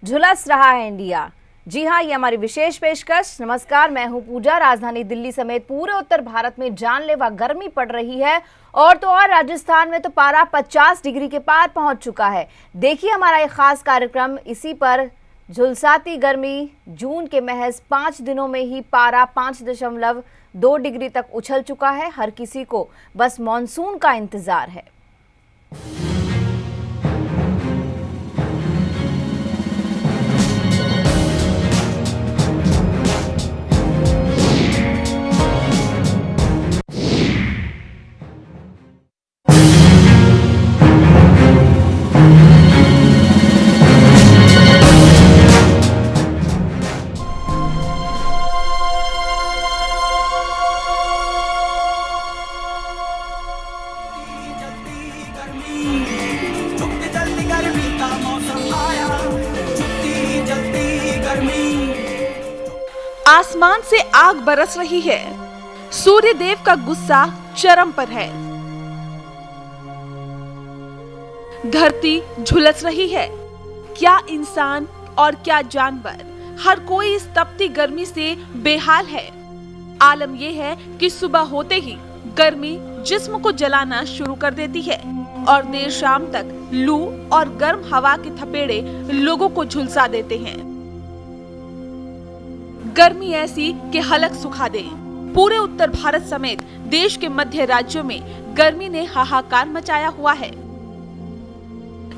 झुलस रहा है इंडिया। जी हाँ, ये हमारी विशेष पेशकश। नमस्कार, मैं हूँ पूजा। राजधानी दिल्ली समेत पूरे उत्तर भारत में जानलेवा गर्मी पड़ रही है और तो और राजस्थान में तो पारा 50 डिग्री के पार पहुंच चुका है। देखिए हमारा ये खास कार्यक्रम। इसी पर झुलसाती गर्मी। जून के महज 5 दिनों में ही पारा 5.2 डिग्री तक उछल चुका है। हर किसी को बस मानसून का इंतजार है। आसमान से आग बरस रही है। सूर्य देव का गुस्सा चरम पर है। धरती झुलस रही है। क्या इंसान और क्या जानवर, हर कोई इस तपती गर्मी से बेहाल है। आलम यह है कि सुबह होते ही गर्मी जिस्म को जलाना शुरू कर देती है और देर शाम तक लू और गर्म हवा के थपेड़े लोगों को झुलसा देते हैं। गर्मी ऐसी कि हलक सुखा दे। पूरे उत्तर भारत समेत देश के मध्य राज्यों में गर्मी ने हाहाकार मचाया हुआ है।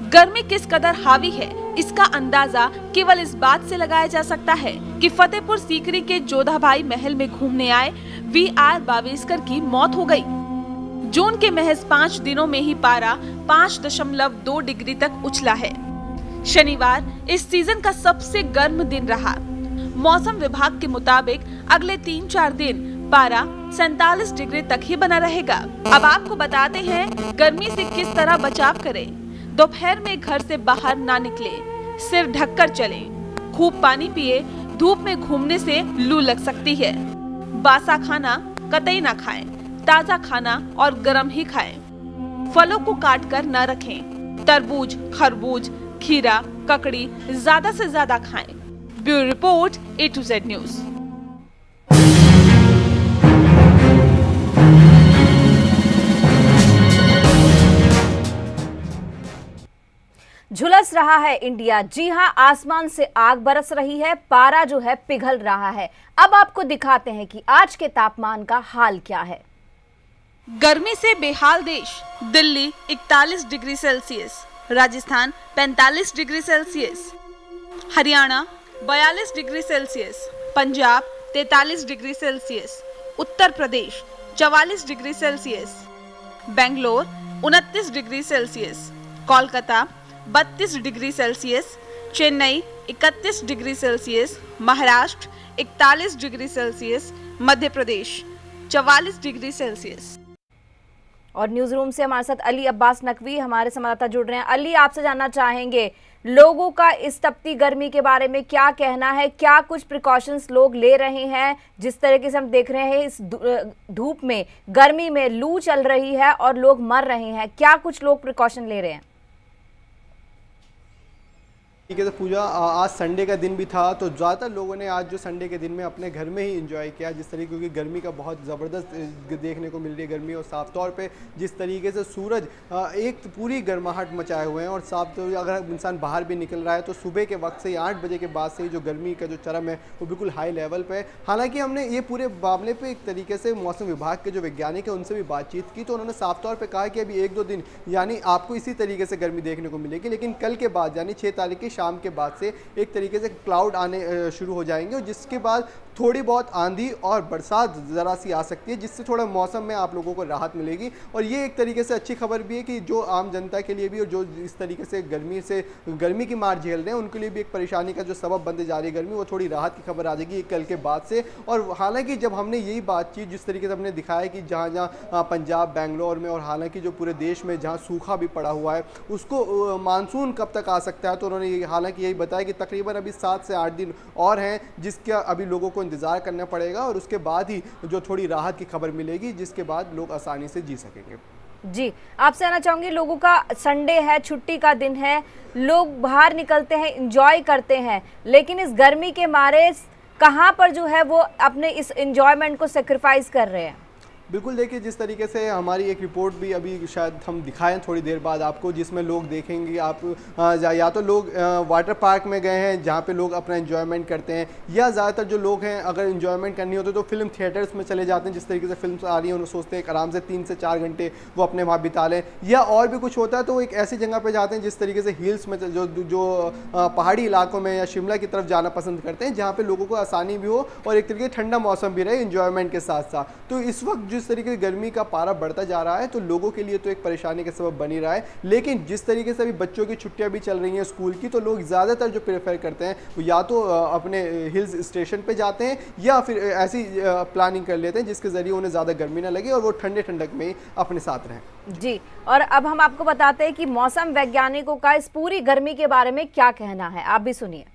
गर्मी किस कदर हावी है, इसका अंदाजा केवल इस बात से लगाया जा सकता है कि फतेहपुर सीकरी के जोधाबाई महल में घूमने आए VR बावेस्कर की मौत हो गई। जून के महज 5 दिनों में ही पारा 5.2 डिग्री तक उछला है। शनिवार इस सीजन का सबसे गर्म दिन रहा। मौसम विभाग के मुताबिक अगले 3-4 दिन पारा 47 डिग्री तक ही बना रहेगा। अब आपको बताते हैं गर्मी से किस तरह बचाव करें। दोपहर में घर से बाहर ना निकले, सिर ढककर चलें, खूब पानी पिए। धूप में घूमने से लू लग सकती है। बासा खाना कतई ना खाएं, ताजा खाना और गर्म ही खाएं। फलों को काट कर न रखें। तरबूज, खरबूज, खीरा, ककड़ी ज्यादा से ज्यादा खाएं। Bureau report A to Z news. झुलस रहा है इंडिया। जी हाँ, आसमान से आग बरस रही है। पारा जो है पिघल रहा है। अब आपको दिखाते हैं कि आज के तापमान का हाल क्या है। गर्मी से बेहाल देश। Delhi 41 degree Celsius, Rajasthan 45 degree Celsius, Haryana 42 degree Celsius, Punjab 43 degree Celsius, Uttar Pradesh 44 degree Celsius, Bangalore 29 degree Celsius, Kolkata 32 degree Celsius, Chennai 31 degree Celsius, Maharashtra 41 degree Celsius, Madhya Pradesh 44 degree Celsius. और न्यूज रूम से हमारे साथ अली अब्बास नकवी हमारे संवाददाता जुड़ रहे हैं। अली, आपसे जानना चाहेंगे लोगों का इस तपती गर्मी के बारे में क्या कहना है, क्या कुछ प्रिकॉशंस लोग ले रहे हैं। जिस तरीके से हम देख रहे हैं इस धूप में, गर्मी में लू चल रही है और लोग मर रहे हैं, क्या कुछ लोग प्रिकॉशन ले रहे हैं? ठीक है, तो पूजा आज संडे का दिन भी था, तो ज़्यादातर लोगों ने आज जो संडे के दिन में अपने घर में ही एंजॉय किया। जिस तरीके, क्योंकि गर्मी का बहुत ज़बरदस्त देखने को मिल रही है गर्मी, और साफ तौर पे जिस तरीके से सूरज एक पूरी गर्माहट मचाए हुए हैं। और साफ तो अगर इंसान बाहर भी निकल रहा है तो सुबह के वक्त से 8 बजे के बाद से ही जो गर्मी का जो चरम है वो बिल्कुल हाई लेवल पर है। हालाँकि हमने ये पूरे मामले पर एक तरीके से मौसम विभाग के जो वैज्ञानिक हैं उनसे भी बातचीत की, तो उन्होंने साफ तौर पर कहा कि अभी 1-2 दिन यानी आपको इसी तरीके से गर्मी देखने को मिलेगी, लेकिन कल के बाद यानी 6 तारीख की शाम के बाद से एक तरीके से क्लाउड आने शुरू हो जाएंगे, और जिसके बाद थोड़ी बहुत आंधी और बरसात ज़रा सी आ सकती है, जिससे थोड़ा मौसम में आप लोगों को राहत मिलेगी। और ये एक तरीके से अच्छी खबर भी है कि जो आम जनता के लिए भी, और जो इस तरीके से गर्मी की मार झेल रहे हैं उनके लिए भी एक परेशानी का जो सबब बनते जा रही है गर्मी, वो थोड़ी राहत की खबर आ जाएगी कल के बाद से। और हालांकि जब हमने यही बातचीत जिस तरीके से हमने दिखाया कि जहाँ जहाँ पंजाब, बेंगलोर में, और हालांकि जो पूरे देश में जहाँ सूखा भी पड़ा हुआ है उसको मानसून कब तक आ सकता है, तो उन्होंने हालांकि यही बताया कि तकरीबन अभी 7 से 8 दिन और हैं जिसका अभी लोगों को इंतज़ार करना पड़ेगा, और उसके बाद ही जो थोड़ी राहत की खबर मिलेगी, जिसके बाद लोग आसानी से जी सकेंगे। जी, आपसे आना चाहूंगी, लोगों का संडे है, छुट्टी का दिन है, लोग बाहर निकलते हैं, एंजॉय करते हैं, लेकिन इस गर्मी के मारे कहाँ पर जो है वो अपने इस एंजॉयमेंट को सेक्रीफाइस कर रहे हैं। बिल्कुल, देखिए जिस तरीके से हमारी एक रिपोर्ट भी अभी शायद हम दिखाएं थोड़ी देर बाद आपको, जिसमें लोग देखेंगे आप या तो लोग वाटर पार्क में गए हैं जहां पे लोग अपना एंजॉयमेंट करते हैं, या ज़्यादातर जो लोग हैं अगर एंजॉयमेंट करनी होती है तो फिल्म थिएटर्स में चले जाते हैं। जिस तरीके से फिल्म आ रही है उन्हें सोचते हैं आराम से 3 से 4 घंटे वो अपने वहाँ बिता लें, या और भी कुछ होता है तो वो एक ऐसी जगह पर जाते हैं जिस तरीके से हिल्स में जो पहाड़ी इलाकों में या शिमला की तरफ जाना पसंद करते हैं, जहाँ पर लोगों को आसानी भी हो और एक तरीके ठंडा मौसम भी रहे एंजॉयमेंट के साथ साथ। तो इस वक्त जिस तरीके से गर्मी का पारा बढ़ता जा रहा है तो लोगों के लिए तो एक परेशानी का सबब बन ही रहा है, लेकिन जिस तरीके से अभी बच्चों की छुट्टियां भी चल रही हैं स्कूल की, तो लोग ज़्यादातर जो प्रेफर करते हैं वो या तो अपने हिल्स स्टेशन पे जाते हैं या फिर ऐसी प्लानिंग कर लेते हैं जिसके ज़रिए उन्हें ज़्यादा गर्मी ना लगे और वो ठंडे ठंडक में ही अपने साथ रहें। जी, और अब हम आपको बताते हैं कि मौसम वैज्ञानिकों का इस पूरी गर्मी के बारे में क्या कहना है, आप भी सुनिए।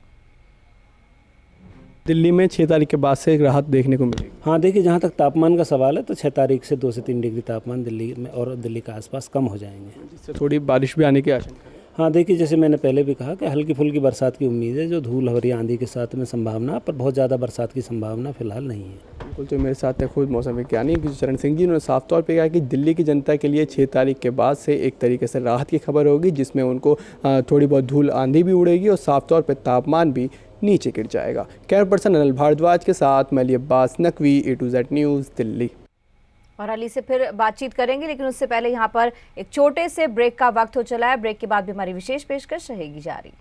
दिल्ली में 6 तारीख के बाद से एक राहत देखने को मिलेगी। हाँ, देखिए जहाँ तक तापमान का सवाल है तो 6 तारीख से 2 से 3 डिग्री तापमान दिल्ली में और दिल्ली के आसपास कम हो जाएंगे, जिससे थोड़ी बारिश भी आने की आशंका है। हाँ, देखिए जैसे मैंने पहले भी कहा कि हल्की फुल्की बरसात की उम्मीद है, जो धूल हवारी आंधी के साथ में संभावना, पर बहुत ज़्यादा बरसात की संभावना फिलहाल नहीं है। बिल्कुल, तो मेरे साथ है खुद मौसम वैज्ञानिक चरण सिंह जी, उन्होंने साफ तौर पे कहा कि दिल्ली की जनता के लिए 6 तारीख के बाद से एक तरीके से राहत की खबर होगी, जिसमें उनको थोड़ी बहुत धूल आंधी भी उड़ेगी और साफ तौर पर तापमान भी नीचे गिर जाएगा। कैमरा पर्सन अनिल भारद्वाज के साथ मैं Ali Abbas Naqvi, A to Z news, Delhi. और अली से फिर बातचीत करेंगे, लेकिन उससे पहले यहाँ पर एक छोटे से ब्रेक का वक्त हो चला है। ब्रेक के बाद भी हमारी विशेष पेशकश रहेगी जारी।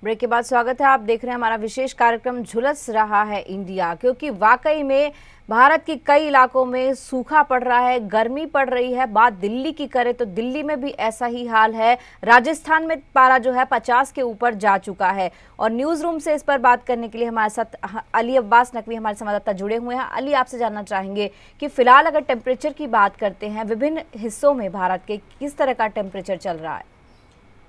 ब्रेक के बाद स्वागत है, आप देख रहे हैं हमारा विशेष कार्यक्रम झुलस रहा है इंडिया, क्योंकि वाकई में भारत के कई इलाकों में सूखा पड़ रहा है, गर्मी पड़ रही है। बात दिल्ली की करें तो दिल्ली में भी ऐसा ही हाल है। राजस्थान में पारा जो है 50 के ऊपर जा चुका है। और न्यूज़ रूम से इस पर बात करने के लिए हमारे साथ अली अब्बास नकवी हमारे संवाददाता जुड़े हुए हैं। अली, आपसे जानना चाहेंगे कि फिलहाल अगर टेम्परेचर की बात करते हैं विभिन्न हिस्सों में भारत के, किस तरह का टेम्परेचर चल रहा है?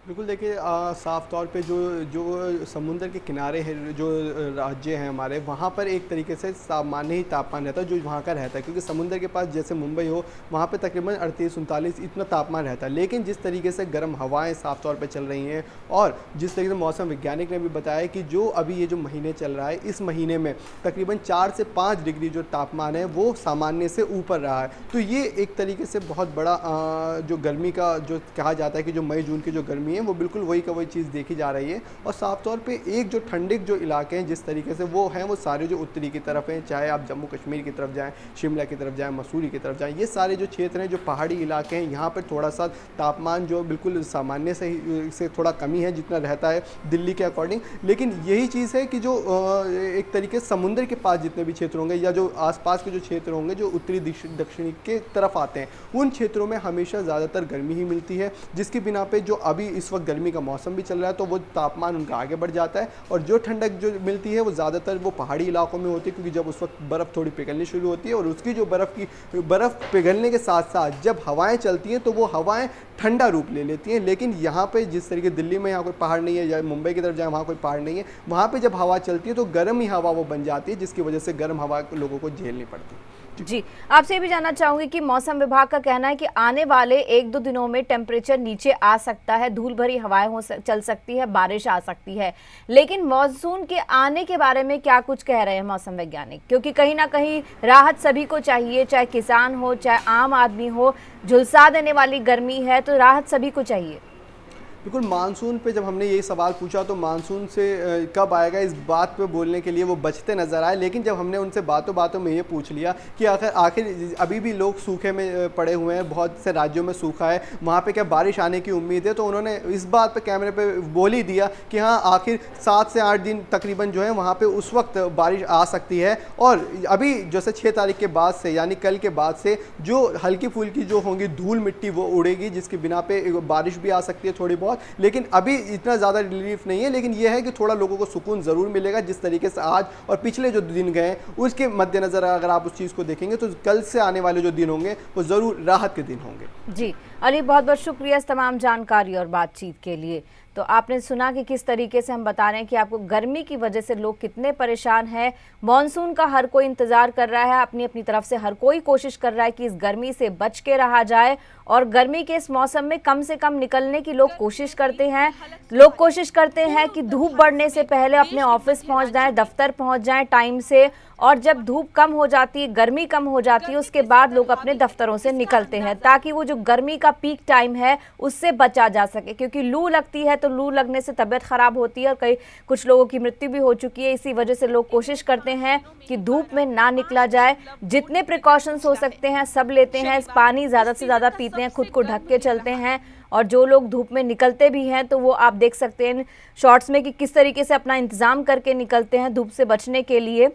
बिल्कुल, देखिए साफ़ तौर पे जो समुंदर के किनारे हैं, जो राज्य हैं हमारे, वहाँ पर एक तरीके से सामान्य ही तापमान रहता है जो वहाँ का रहता है, क्योंकि समुंदर के पास जैसे मुंबई हो वहाँ पे तकरीबन 38-39 इतना तापमान रहता है। लेकिन जिस तरीके से गर्म हवाएं साफ़ तौर पे चल रही हैं और जिस तरीके से मौसम वैज्ञानिक ने भी बताया कि जो अभी ये जो महीने चल रहा है, इस महीने में तकरीबन 4 से 5 डिग्री जो तापमान है वो सामान्य से ऊपर रहा है। तो ये एक तरीके से बहुत बड़ा जो गर्मी का जो कहा जाता है कि जो मई जून की जो गर्मी वो बिल्कुल वही का वही चीज़ देखी जा रही है। और साफ तौर पे एक जो ठंडे जो इलाके हैं जिस तरीके से वो हैं, वो सारे जो उत्तरी की तरफ हैं, चाहे आप जम्मू कश्मीर की तरफ जाएं, शिमला की तरफ जाएं, मसूरी की तरफ जाएं, ये सारे जो क्षेत्र हैं जो पहाड़ी इलाके हैं, यहाँ पर थोड़ा सा तापमान जो बिल्कुल सामान्य से थोड़ा कमी है जितना रहता है दिल्ली के अकॉर्डिंग। लेकिन यही चीज़ है कि जो एक तरीके से समुद्र के पास जितने भी क्षेत्र होंगे या जो आसपास के जो क्षेत्र होंगे जो उत्तरी दक्षिणी के तरफ आते हैं, उन क्षेत्रों में हमेशा ज़्यादातर गर्मी ही मिलती है, जिसकी बिना पे जो अभी इस वक्त गर्मी का मौसम भी चल रहा है तो वो तापमान उनका आगे बढ़ जाता है। और जो ठंडक जो मिलती है वो ज़्यादातर वो पहाड़ी इलाकों में होती है, क्योंकि जब उस वक्त बर्फ़ थोड़ी पिघलनी शुरू होती है और उसकी जो बर्फ़ पिघलने के साथ साथ जब हवाएं चलती हैं तो वो हवाएं ठंडा रूप ले लेती हैं। लेकिन यहाँ पे जिस तरीके दिल्ली में यहाँ कोई पहाड़ नहीं है या मुंबई की तरफ जाए वहाँ कोई पहाड़ नहीं है, वहाँ पे जब हवा चलती है तो गर्म ही हवा वो बन जाती है, जिसकी वजह से गर्म हवा लोगों को झेलनी पड़ती है। जी, आपसे ये भी जानना चाहूंगी कि मौसम विभाग का कहना है कि आने वाले 1-2 दिनों में टेम्परेचर नीचे आ सकता है, धूल भरी हवाएं चल सकती है, बारिश आ सकती है, लेकिन मॉनसून के आने के बारे में क्या कुछ कह रहे हैं मौसम वैज्ञानिक? क्योंकि कहीं ना कहीं राहत सभी को चाहिए, चाहे किसान हो चाहे आम आदमी हो, झुलसा देने वाली गर्मी है तो राहत सभी को चाहिए। बिल्कुल, मानसून पे जब हमने ये सवाल पूछा तो मानसून से कब आएगा इस बात पे बोलने के लिए वो बचते नज़र आए। लेकिन जब हमने उनसे बातों बातों में ये पूछ लिया कि आखिर अभी भी लोग सूखे में पड़े हुए हैं, बहुत से राज्यों में सूखा है, वहाँ पे क्या बारिश आने की उम्मीद है, तो उन्होंने इस बात पे कैमरे पे बोल ही दिया कि हाँ, आखिर 7 से 8 दिन तकरीबन जो है वहाँ पर उस वक्त बारिश आ सकती है। और अभी जैसे 6 तारीख के बाद से यानी कल के बाद से जो हल्की फुल्की जो होंगी धूल मिट्टी वो उड़ेगी, जिसकी बिना पे बारिश भी आ सकती है थोड़ी बहुत। बहुत, लेकिन अभी इतना ज़्यादा रिलीफ नहीं है। लेकिन यह है कि थोड़ा लोगों को सुकून ज़रूर मिलेगा। जिस तरीके से आज और पिछले जो दिन गए उसके मद्देनज़र अगर आप उस चीज़ को देखेंगे तो कल से आने वाले जो दिन होंगे वो ज़रूर राहत के दिन होंगे। जी अली, बहुत बहुत शुक्रिया इस तमाम जानकारी और बातचीत के लिए। तो आपने सुना कि किस तरीके से हम बता रहे हैं कि आपको गर्मी की वजह से लोग कितने परेशान हैं। मॉनसून का हर कोई इंतज़ार कर रहा है, अपनी अपनी तरफ से हर कोई कोशिश कर रहा है कि इस गर्मी से बच के रहा जाए और गर्मी के इस मौसम में कम से कम निकलने की लोग कोशिश करते हैं। लोग कोशिश करते हैं कि धूप बढ़ने से पहले अपने ऑफिस पहुंच जाएं, दफ्तर पहुंच जाएं टाइम से, और जब धूप कम हो जाती है, गर्मी कम हो जाती है, उसके बाद लोग अपने दफ्तरों से निकलते हैं ताकि वो जो गर्मी का पीक टाइम है उससे बचा जा सके। क्योंकि लू लगती है तो लू लगने से तबीयत ख़राब होती है और कुछ लोगों की मृत्यु भी हो चुकी है। इसी वजह से लोग कोशिश करते हैं कि धूप में ना निकला जाए, जितने प्रिकॉशंस हो सकते हैं सब लेते हैं, पानी ज़्यादा से ज़्यादा पीते हैं, खुद को ढक के चलते हैं। और जो लोग धूप में निकलते भी हैं तो वो आप देख सकते हैं शॉर्ट्स में कि किस तरीके से अपना इंतज़ाम करके निकलते हैं धूप से बचने के लिए।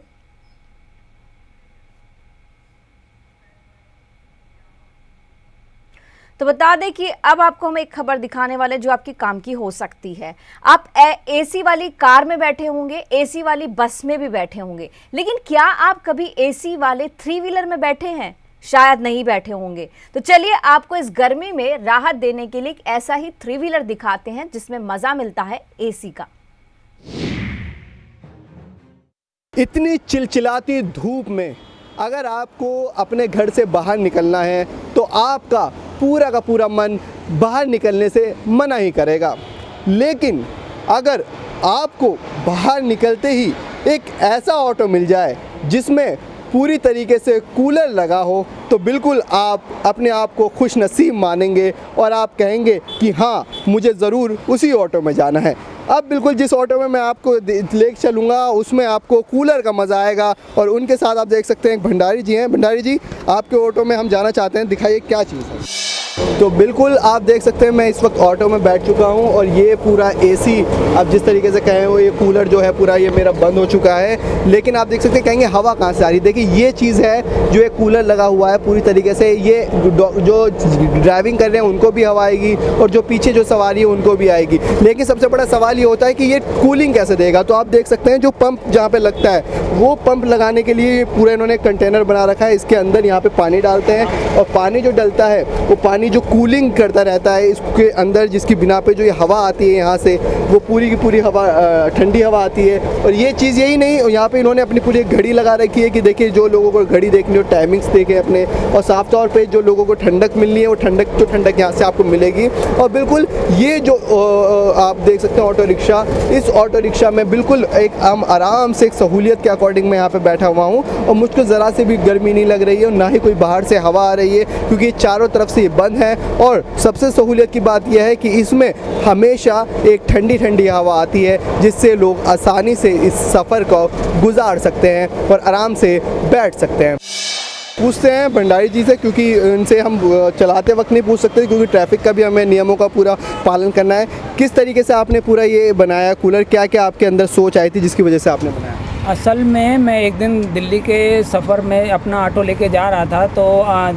तो बता दें कि अब आपको हम एक खबर दिखाने वाले जो आपकी काम की हो सकती है। आप एसी वाली कार में बैठे होंगे, एसी वाली बस में भी बैठे होंगे, लेकिन क्या आप कभी एसी वाले 3 व्हीलर में बैठे हैं? शायद नहीं बैठे होंगे। तो चलिए आपको इस गर्मी में राहत देने के लिए एक ऐसा ही 3 व्हीलर दिखाते हैं जिसमें मजा मिलता है एसी का। इतनी चिलचिलाती धूप में अगर आपको अपने घर से बाहर निकलना है तो आपका पूरा का पूरा मन बाहर निकलने से मना ही करेगा। लेकिन अगर आपको बाहर निकलते ही एक ऐसा ऑटो मिल जाए जिसमें पूरी तरीके से कूलर लगा हो तो बिल्कुल आप अपने आप को खुश नसीब मानेंगे और आप कहेंगे कि हाँ, मुझे ज़रूर उसी ऑटो में जाना है। अब बिल्कुल जिस ऑटो में मैं आपको ले चलूँगा उसमें आपको कूलर का मज़ा आएगा। और उनके साथ आप देख सकते हैं एक भंडारी जी हैं। भंडारी जी, आपके ऑटो में हम जाना चाहते हैं, दिखाइए क्या चीज़ है। तो बिल्कुल आप देख सकते हैं मैं इस वक्त ऑटो में बैठ चुका हूं और ये पूरा एसी, अब जिस तरीके से कहें वो ये कूलर जो है पूरा ये मेरा बंद हो चुका है। लेकिन आप देख सकते हैं, कहेंगे हवा कहाँ से आ रही है। देखिए ये चीज़ है जो एक कूलर लगा हुआ है पूरी तरीके से, ये जो ड्राइविंग कर रहे हैं उनको भी हवा आएगी और जो पीछे जो सवारी है उनको भी आएगी। लेकिन सबसे बड़ा सवाल ये होता है कि ये कूलिंग कैसे देगा। तो आप देख सकते हैं जो पंप जहाँ पे लगता है वो पंप लगाने के लिए पूरा इन्होंने कंटेनर बना रखा है। इसके अंदर यहाँ पे पानी डालते हैं और पानी जो डलता है वो पानी जो कूलिंग करता रहता है इसके अंदर, जिसकी बिना पे जो ये हवा आती है यहाँ से वो पूरी की पूरी हवा ठंडी हवा आती है। और ये चीज़ यही नहीं, यहाँ पे इन्होंने अपनी पूरी घड़ी लगा रखी है कि देखिए जो लोगों को घड़ी देखनी हो टाइमिंग्स देखें अपने, और साफ तौर पे जो लोगों को ठंडक मिलनी है वो ठंडक यहाँ से आपको मिलेगी। और बिल्कुल ये जो आप देख सकते हैं ऑटो रिक्शा, इस ऑटो रिक्शा में बिल्कुल एक आराम से एक सहूलियत के अकॉर्डिंग मैं यहाँ पे बैठा हुआ हूँ और मुझको ज़रा से भी गर्मी नहीं लग रही है और ना ही कोई बाहर से हवा आ रही है क्योंकि चारों तरफ से ये बंद है। और सबसे सहूलियत की बात यह है कि इसमें हमेशा एक ठंडी ठंडी हवा आती है जिससे लोग आसानी से इस सफ़र को गुजार सकते हैं और आराम से बैठ सकते हैं। पूछते हैं भंडारी जी से, क्योंकि इनसे हम चलाते वक्त नहीं पूछ सकते क्योंकि ट्रैफिक का भी हमें नियमों का पूरा पालन करना है। किस तरीके से आपने पूरा ये बनाया कूलर, क्या क्या आपके अंदर सोच आई थी जिसकी वजह से आपने बनाया? असल में मैं एक दिन दिल्ली के सफ़र में अपना ऑटो लेके जा रहा था तो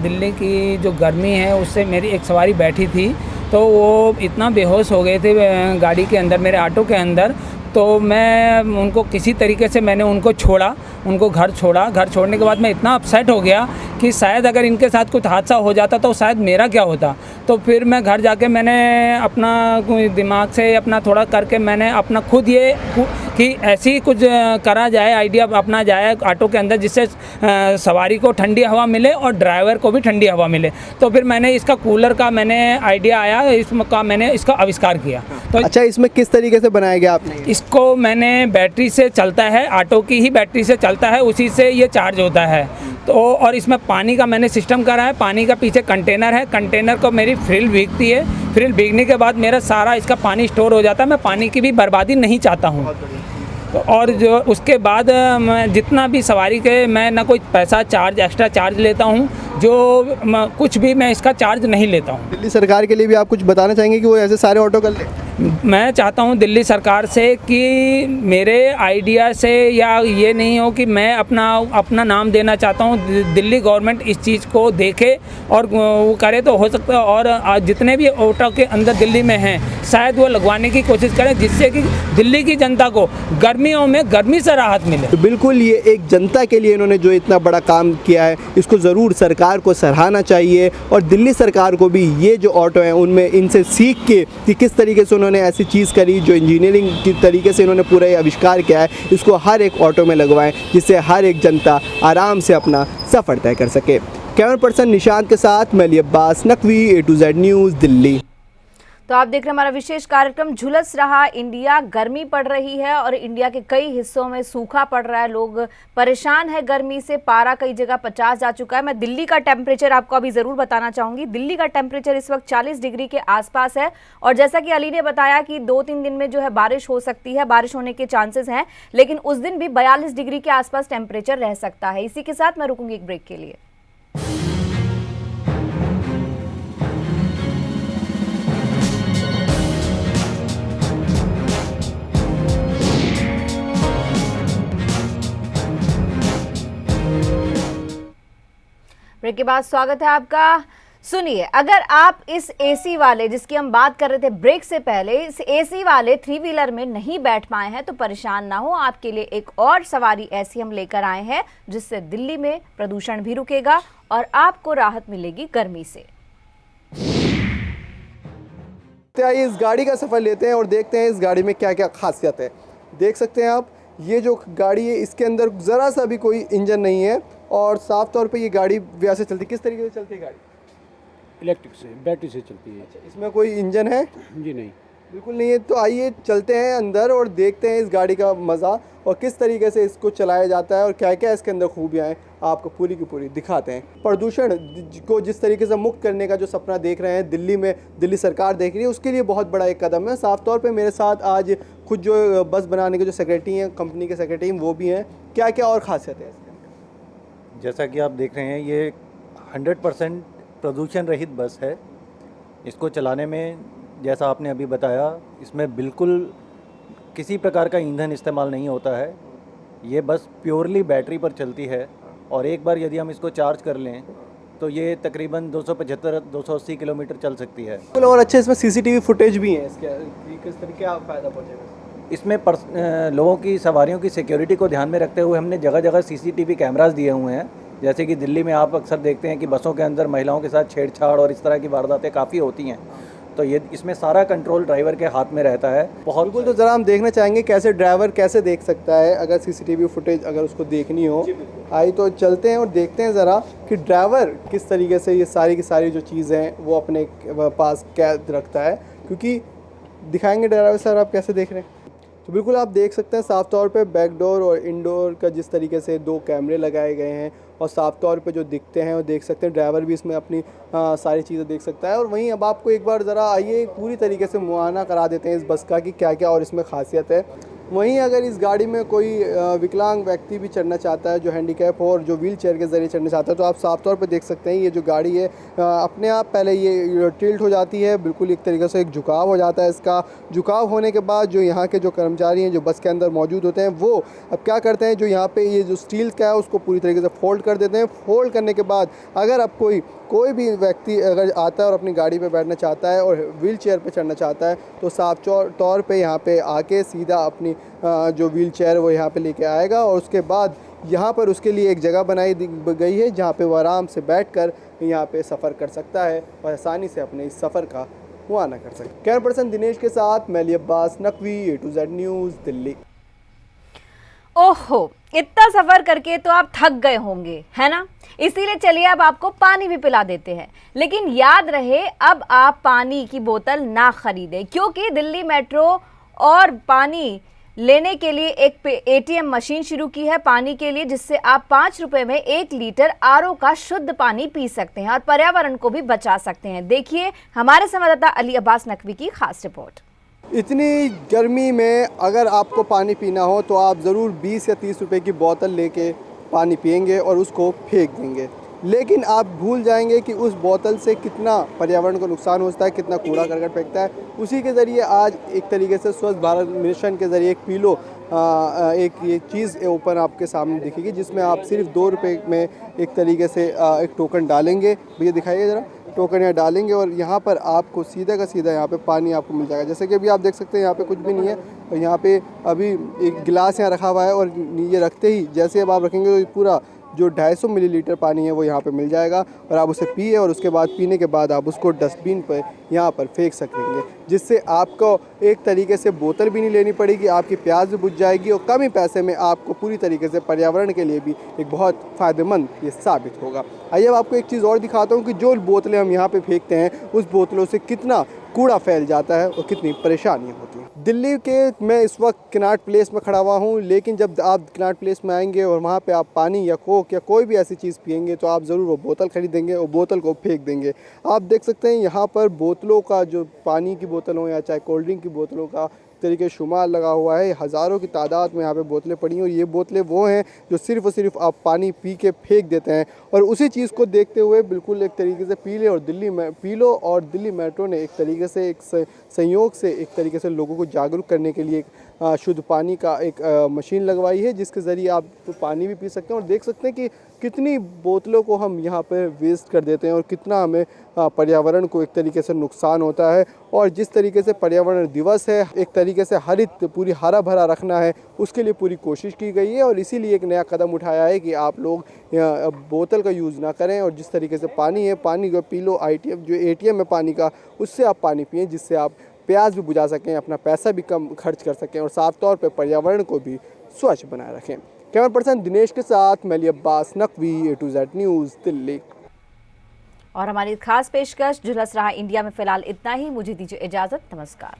दिल्ली की जो गर्मी है उससे मेरी एक सवारी बैठी थी तो वो इतना बेहोश हो गए थे गाड़ी के अंदर, मेरे ऑटो के अंदर। तो मैं उनको किसी तरीके से मैंने उनको छोड़ा, उनको घर छोड़ा। घर छोड़ने के बाद मैं इतना अपसेट हो गया कि शायद अगर इनके साथ कुछ हादसा हो जाता तो शायद मेरा क्या होता। तो फिर मैं घर जाके मैंने अपना दिमाग से अपना थोड़ा करके मैंने अपना खुद ये कि ऐसी कुछ करा जाए, आइडिया अपना जाए ऑटो के अंदर जिससे सवारी को ठंडी हवा मिले और ड्राइवर को भी ठंडी हवा मिले। तो फिर मैंने इसका कूलर का मैंने आइडिया आया, इसका मैंने इसका आविष्कार किया। तो अच्छा, इसमें किस तरीके से बनाया गया आपने? इसको मैंने बैटरी से चलता है, ऑटो की ही बैटरी से चलता है, उसी से ये चार्ज होता है। तो और इसमें पानी का मैंने सिस्टम करा है, पानी का पीछे कंटेनर है, कंटेनर को मेरी फ्रिल भीगती है, फ्रिल भीगने के बाद मेरा सारा इसका पानी स्टोर हो जाता है। मैं पानी की भी बर्बादी नहीं चाहता हूँ। तो और जो उसके बाद मैं जितना भी सवारी के मैं ना कोई पैसा चार्ज एक्स्ट्रा चार्ज लेता हूँ, जो कुछ भी मैं इसका चार्ज नहीं लेता हूँ। दिल्ली सरकार के लिए भी आप कुछ बताना चाहेंगे कि वो ऐसे सारे ऑटो कर ले? मैं चाहता हूं दिल्ली सरकार से कि मेरे आइडिया से या ये नहीं हो कि मैं अपना नाम देना चाहता हूं, दिल्ली गवर्नमेंट इस चीज़ को देखे और वो करे तो हो सकता है। और जितने भी ऑटो के अंदर दिल्ली में हैं शायद वो लगवाने की कोशिश करें, जिससे कि दिल्ली की जनता को गर्मियों में गर्मी से राहत मिले। तो बिल्कुल ये एक जनता के लिए इन्होंने जो इतना बड़ा काम किया है, इसको ज़रूर सरकार को सराहना चाहिए। और दिल्ली सरकार को भी ये जो ऑटो हैं उनमें इनसे सीख के कि किस तरीके से उन्होंने ऐसी चीज़ करी, जो इंजीनियरिंग की तरीके से इन्होंने पूरा ये आविष्कार किया है, इसको हर एक ऑटो में लगवाएं, जिससे हर एक जनता आराम से अपना सफ़र तय कर सके। कैमरा पर्सन निशांत के साथ मैं Ali Abbas, Naqvi, A to Z news, Delhi. तो आप देख रहे हैं हमारा विशेष कार्यक्रम झुलस रहा इंडिया। गर्मी पड़ रही है और इंडिया के कई हिस्सों में सूखा पड़ रहा है, लोग परेशान है गर्मी से। पारा कई जगह 50 जा चुका है। मैं दिल्ली का टेम्परेचर आपको अभी ज़रूर बताना चाहूँगी। दिल्ली का टेम्परेचर इस वक्त 40 डिग्री के आसपास है। और जैसा कि अली ने बताया कि 2-3 दिन में जो है बारिश हो सकती है, बारिश होने के चांसेस हैं, लेकिन उस दिन भी 42 डिग्री के आसपास टेम्परेचर रह सकता है। इसी के साथ मैं रुकूंगी एक ब्रेक के लिए। ब्रेक के बाद स्वागत है आपका। सुनिए, अगर आप इस एसी वाले, जिसकी हम बात कर रहे थे ब्रेक से पहले, इस एसी वाले 3 व्हीलर में नहीं बैठ पाए हैं तो परेशान ना हो, आपके लिए एक और सवारी ऐसी हम लेकर आए हैं जिससे दिल्ली में प्रदूषण भी रुकेगा और आपको राहत मिलेगी गर्मी से। आइए इस गाड़ी का सफ़र लेते हैं और देखते हैं इस गाड़ी में क्या क्या खासियत है। देख सकते हैं आप, ये जो गाड़ी है इसके अंदर ज़रा सा भी कोई इंजन नहीं है और साफ तौर पे ये गाड़ी वैसे चलती है। किस तरीके से चलती है गाड़ी? इलेक्ट्रिक से, बैटरी से चलती है। अच्छा, इसमें कोई इंजन है? जी नहीं, बिल्कुल नहीं है। तो आइए चलते हैं अंदर और देखते हैं इस गाड़ी का मज़ा और किस तरीके से इसको चलाया जाता है और क्या क्या इसके अंदर खूबियाँ हैं, आपको पूरी की पूरी दिखाते हैं। प्रदूषण को जिस तरीके से मुक्त करने का जो सपना देख रहे हैं दिल्ली में, दिल्ली सरकार देख रही है, उसके लिए बहुत बड़ा एक कदम है। साफ तौर पे मेरे साथ आज खुद जो बस बनाने के जो सेक्रेटरी हैं, कंपनी के सेक्रेटरी, वो भी हैं। क्या क्या और ख़ासियत है इसके अंदर? जैसा कि आप देख रहे हैं, ये 100% प्रदूषण रहित बस है। इसको चलाने में, जैसा आपने अभी बताया, इसमें बिल्कुल किसी प्रकार का ईंधन इस्तेमाल नहीं होता है। ये बस प्योरली बैटरी पर चलती है और एक बार यदि हम इसको चार्ज कर लें तो ये तकरीबन 275-280 किलोमीटर चल सकती है। और अच्छे इसमें CCTV फुटेज भी है इसके, किस तरीके का फ़ायदा पहुँचेगा इसमें? लोगों की, सवारियों की सिक्योरिटी को ध्यान में रखते हुए हमने जगह जगह CCTV कैमरास दिए हुए हैं। जैसे कि दिल्ली में आप अक्सर देखते हैं कि बसों के अंदर महिलाओं के साथ छेड़छाड़ और इस तरह की वारदातें काफ़ी होती हैं, तो ये इसमें सारा कंट्रोल ड्राइवर के हाथ में रहता है। बहुत बिल्कुल। तो ज़रा हम देखना चाहेंगे कैसे ड्राइवर कैसे देख सकता है अगर CCTV फुटेज अगर उसको देखनी हो। आई तो चलते हैं और देखते हैं ज़रा कि ड्राइवर किस तरीके से ये सारी की सारी जो चीज़ें हैं वो अपने पास कैद रखता है, क्योंकि दिखाएंगे ड्राइवर साहब आप कैसे देख रहे हैं। तो बिल्कुल आप देख सकते हैं साफ़ तौर पे बैक डोर और इनडोर का जिस तरीके से 2 कैमरे लगाए गए हैं और साफ़ तौर पे जो दिखते हैं वो देख सकते हैं। ड्राइवर भी इसमें अपनी सारी चीज़ें देख सकता है। और वहीं अब आपको एक बार ज़रा आइए पूरी तरीके से मुआयना करा देते हैं इस बस का कि क्या क्या और इसमें खासियत है। वहीं अगर इस गाड़ी में कोई विकलांग व्यक्ति भी चढ़ना चाहता है, जो हैंडीकैप हो और जो व्हील चेयर के ज़रिए चढ़ना चाहता है, तो आप साफ़ तौर पे देख सकते हैं ये जो गाड़ी है अपने आप पहले ये टिल्ट हो जाती है, बिल्कुल एक तरीके से एक झुकाव हो जाता है। इसका झुकाव होने के बाद जो यहाँ के जो कर्मचारी हैं जो बस के अंदर मौजूद होते हैं, वो अब क्या करते हैं, जो यहाँ पे ये जो स्टील का है उसको पूरी तरीके से फोल्ड कर देते हैं। फोल्ड करने के बाद अगर अब कोई भी व्यक्ति अगर आता है और अपनी गाड़ी पे बैठना चाहता है और व्हील चेयर पर चढ़ना चाहता है, तो साफ तौर पे यहाँ पे आके सीधा अपनी जो व्हील चेयर वो यहाँ पे लेके आएगा और उसके बाद यहाँ पर उसके लिए एक जगह बनाई गई है जहाँ पे वो आराम से बैठकर यहाँ पे सफ़र कर सकता है और आसानी से अपने इस सफ़र का मुआयना कर सकता है। कैमरा पर्सन दिनेश के साथ मैं Ali Abbas, Naqvi, A to Z news, Delhi. ओहो, इतना सफर करके तो आप थक गए होंगे, है ना? इसीलिए चलिए अब आपको पानी भी पिला देते हैं। लेकिन याद रहे, अब आप पानी की बोतल ना खरीदें, क्योंकि दिल्ली मेट्रो और पानी लेने के लिए एक ATM मशीन शुरू की है पानी के लिए, जिससे आप 5 रुपए में 1 लीटर RO का शुद्ध पानी पी सकते हैं और पर्यावरण को भी बचा सकते हैं। देखिए हमारे संवाददाता अली अब्बास नकवी की खास रिपोर्ट। इतनी गर्मी में अगर आपको पानी पीना हो तो आप ज़रूर 20 या 30 रुपए की बोतल लेके पानी पिएंगे और उसको फेंक देंगे, लेकिन आप भूल जाएंगे कि उस बोतल से कितना पर्यावरण को नुकसान होता है, कितना कूड़ा करकट फेंकता है। उसी के ज़रिए आज एक तरीके से स्वच्छ भारत मिशन के ज़रिए एक पी लो एक ये चीज़ ओपन आपके सामने दिखेगी, जिसमें आप सिर्फ 2 रुपये में एक तरीके से एक टोकन डालेंगे। भैया दिखाइए ज़रा, टोकन यहाँ डालेंगे और यहाँ पर आपको सीधा का सीधा यहाँ पे पानी आपको मिल जाएगा। जैसे कि अभी आप देख सकते हैं यहाँ पे कुछ भी नहीं है और यहाँ पे अभी एक गिलास यहाँ रखा हुआ है और ये रखते ही जैसे अब आप रखेंगे तो पूरा जो 250 मिलीलीटर पानी है वो यहाँ पे मिल जाएगा और आप उसे पिए और उसके बाद पीने के बाद आप उसको डस्टबिन पर यहाँ पर फेंक सकेंगे, जिससे आपको एक तरीके से बोतल भी नहीं लेनी पड़ेगी, आपकी प्यास भी बुझ जाएगी और कम ही पैसे में आपको पूरी तरीके से पर्यावरण के लिए भी एक बहुत फ़ायदेमंद ये साबित होगा। आइए अब आपको एक चीज़ और दिखाता हूँ कि जो बोतलें हम यहाँ पे फेंकते हैं उस बोतलों से कितना कूड़ा फैल जाता है और कितनी परेशानियाँ होती हैं। दिल्ली के मैं इस वक्त कनॉट प्लेस में खड़ा हुआ हूँ, लेकिन जब आप कनॉट प्लेस में आएंगे और वहाँ पे आप पानी या कोक या कोई भी ऐसी चीज़ पिएंगे तो आप ज़रूर वो बोतल खरीदेंगे और बोतल को फेंक देंगे। आप देख सकते हैं यहाँ पर बोतलों का, जो पानी की बोतल हो या चाहे कोल्ड ड्रिंक की बोतलों का तरीके शुमार लगा हुआ है। हज़ारों की तादाद में यहाँ पे बोतलें पड़ी हैं और ये बोतलें वो हैं जो सिर्फ़ और सिर्फ आप पानी पी के फेंक देते हैं। और उसी चीज़ को देखते हुए बिल्कुल एक तरीके से पी लो और दिल्ली मेट्रो ने एक तरीके से एक संयोग से एक तरीके से लोगों को जागरूक करने के लिए शुद्ध पानी का एक मशीन लगवाई है, जिसके ज़रिए आप तो पानी भी पी सकते हैं और देख सकते हैं कि कितनी बोतलों को हम यहाँ पर वेस्ट कर देते हैं और कितना हमें पर्यावरण को एक तरीके से नुकसान होता है। और जिस तरीके से पर्यावरण दिवस है, एक तरीके से पूरी हरा भरा रखना है, उसके लिए पूरी कोशिश की गई है और इसीलिए एक नया कदम उठाया है कि आप लोग बोतल का यूज़ ना करें और जिस तरीके से पानी है, पानी को पी लो। जो ATM है पानी का, उससे आप पानी पिएँ, जिससे आप प्यास भी बुझा सकें, अपना पैसा भी कम खर्च कर सकें और साफ तौर पर पर्यावरण को भी स्वच्छ बनाए रखें। कैमरा पर्सन दिनेश के साथ मैं Abbas Naqvi, A to Z news, Delhi. और हमारी खास पेशकश झुलस रहा इंडिया में फिलहाल इतना ही। मुझे दीजिए इजाजत, नमस्कार।